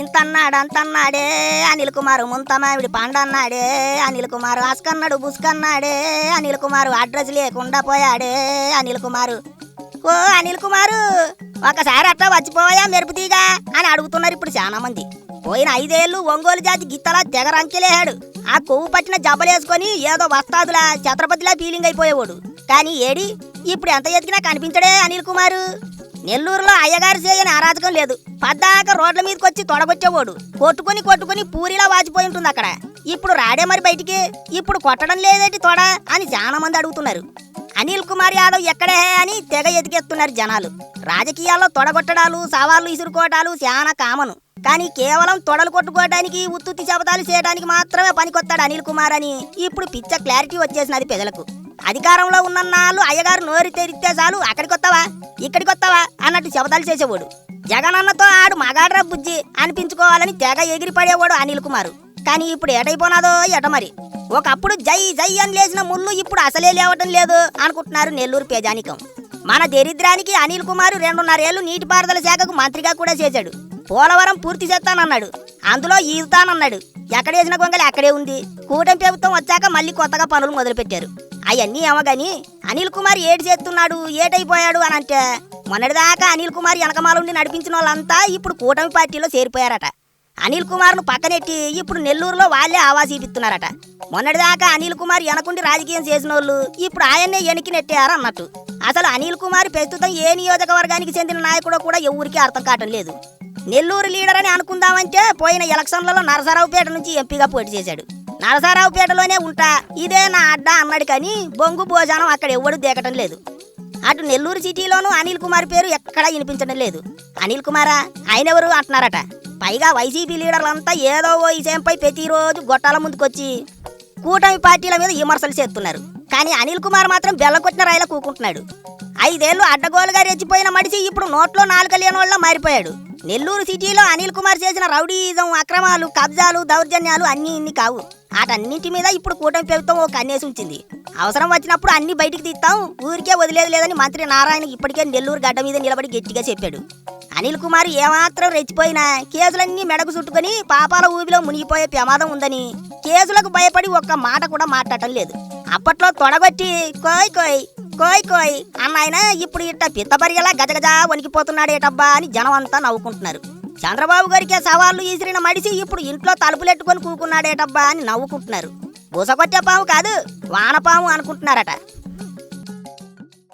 ఇంతన్నాడు అంతన్నాడే Anil Kumar, ముంతమావిడి పండన్నాడే Anil Kumar, అస్కన్నాడు బుస్కన్నాడే Anil Kumar, address లేకుండా పోయాడే అనిల్ కుమార్. ఓ అనిల్ కుమారు, ఒకసారి అట్లా వచ్చిపోయా మెరుపుతీగా అని అడుగుతున్నారు ఇప్పుడు చాలా మంది. పోయిన 5 ఏళ్ళు ఒంగోలు జాతి గిత్తలా తెగరంకెలేహాడు. ఆ కొవ్వు పట్టిన జబ్బలేసుకొని ఏదో వస్తాదులా ఛత్రపతిలా ఫీలింగ్ అయిపోయేవాడు. కానీ ఏడి ఇప్పుడు ఎంత ఎతికినా కనిపించడే అనిల్ కుమారు. నెల్లూరులో అయ్యగారు చేయని అరాచకం లేదు. పద్దాక రోడ్ల మీదకి వచ్చి తొడగొచ్చేవాడు. కొట్టుకుని కొట్టుకుని పూరిలా వాచిపోయి ఉంటుంది అక్కడ. ఇప్పుడు రాడే మరి బయటికి. ఇప్పుడు కొట్టడం లేదేటి తొడ అని చాలా మంది అడుగుతున్నారు. అనిల్ కుమార్ యాదవ్ ఎక్కడే అని తెగ ఎతికేస్తున్నారు జనాలు. రాజకీయాల్లో తొడగొట్టడాలు, సవాళ్లు ఇసురుకోవటాలు చాలా కామను. కానీ కేవలం తొడలు కొట్టుకోవడానికి, ఉత్తుత్తి శపథాలు చేయడానికి మాత్రమే పనికొత్తాడు అనిల్ కుమార్ అని ఇప్పుడు పిచ్చ క్లారిటీ వచ్చేసినది ప్రజలకు. అధికారంలో ఉన్నన్నాళ్ళు అయ్యగారు నోరు తెరిస్తే చాలు అక్కడికొత్తావా ఇక్కడికొత్తావా అన్నట్టు శపథాలు చేసేవాడు. జగనన్నతో ఆడు మగాడ్రా బుజ్జి అనిపించుకోవాలని తెగ ఎగిరిపడేవాడు అనిల్ కుమార్. కానీ ఇప్పుడు ఏటైపోనాదో ఎట మరి. ఒకప్పుడు జై జై అని లేచిన ముళ్ళు ఇప్పుడు అసలే లేవటం లేదు అనుకుంటున్నారు నెల్లూరు ప్రజానికం. మన దరిద్రానికి అనిల్ కుమార్ 2.5 ఏళ్లు నీటిపారుదల శాఖకు మంత్రిగా కూడా చేశాడు. పోలవరం పూర్తి చేస్తానన్నాడు, అందులో ఈదుతానన్నాడు. ఎక్కడేసిన గొంగలి అక్కడే ఉంది. కూటమి ప్రభుత్వం వచ్చాక మళ్ళీ కొత్తగా పనులు మొదలుపెట్టారు. అవన్నీ ఏమోగాని అనిల్ కుమార్ ఏడు చేస్తున్నాడు, ఏటైపోయాడు అని అంటే, మొన్నటిదాకా అనిల్ కుమార్ వెనకమాలుండి నడిపించిన వాళ్ళంతా ఇప్పుడు కూటమి పార్టీలో చేరిపోయారట. అనిల్ కుమార్ను పక్కనెట్టి ఇప్పుడు నెల్లూరులో వాళ్ళే ఆవాస్ ఇస్తున్నారట. మొన్నటిదాకా అనిల్ కుమార్ వెనకుండి రాజకీయం చేసిన వాళ్ళు ఇప్పుడు ఆయన్నే వెనక్కి నెట్టారు అన్నట్టు. అసలు అనిల్ కుమార్ ప్రస్తుతం ఏ నియోజకవర్గానికి చెందిన నాయకుడో కూడా ఎవరికీ అర్థం కావటం లేదు. నెల్లూరు లీడర్ అని అనుకుందామంటే పోయిన ఎలక్షన్లలో నరసరావుపేట నుంచి ఎంపీగా పోటీ చేశాడు. నరసరావుపేటలోనే ఉంటా, ఇదే నా అడ్డా అన్నాడు. కానీ బొంగు భోజనం అక్కడ ఎవడు దేకటం లేదు. అటు నెల్లూరు సిటీలోనూ అనిల్ కుమార్ పేరు ఎక్కడా వినిపించడం లేదు. అనిల్ కుమారా ఆయనెవరు అంటున్నారట. పైగా వైసీపీ లీడర్లంతా ఏదో ఓ విషయంపై ప్రతిరోజు గొట్టాల ముందుకొచ్చి కూటమి పార్టీల మీద విమర్శలు చేస్తున్నారు. కానీ అనిల్ కుమార్ మాత్రం బెల్లకొట్టిన రాయిలా కూకుంటున్నాడు. 5 ఏళ్లు అడ్డగోలుగా రెచ్చిపోయిన మడిచి ఇప్పుడు నోట్లో నాలుక లేనోళ్ళ మారిపోయాడు. నెల్లూరు సిటీలో అనిల్ కుమార్ చేసిన రౌడీయిజం, అక్రమాలు, కబ్జాలు, దౌర్జన్యాలు అన్నీ ఇన్ని కావు. వాటన్నింటి మీద ఇప్పుడు కూటమి ప్రభుత్వం ఒక కన్నేసి ఉంచింది. అవసరం వచ్చినప్పుడు అన్ని బయటికి తీస్తాం, ఊరికే వదిలేదు లేదని మంత్రి నారాయణ ఇప్పటికే నెల్లూరు గడ్డ మీద నిలబడి గట్టిగా చెప్పాడు. అనిల్ కుమార్ ఏమాత్రం రెచ్చిపోయినా కేసులన్నీ మెడకు చుట్టుకుని పాపాల ఊబిలో మునిగిపోయే ప్రమాదం ఉందని కేసులకు భయపడి ఒక్క మాట కూడా మాట్లాడటం లేదు. అప్పట్లో తొడగొట్టి కోయ్ కోయ్ కోయ్ కోయ్ అన్నాయన ఇప్పుడు ఇట్ట పిత్తపరిగలా గజగజా వణికిపోతున్నాడేటబ్బా అని జనం అంతా నవ్వుకుంటున్నారు. చంద్రబాబు గారికే సవాళ్లు ఈసిరిన మడిసి ఇప్పుడు ఇంట్లో తలుపులెట్టుకొని కూకున్నాడేటబ్బా అని నవ్వుకుంటున్నారు. బుసకొచ్చే పాము కాదు వానపాము అనుకుంటున్నారట.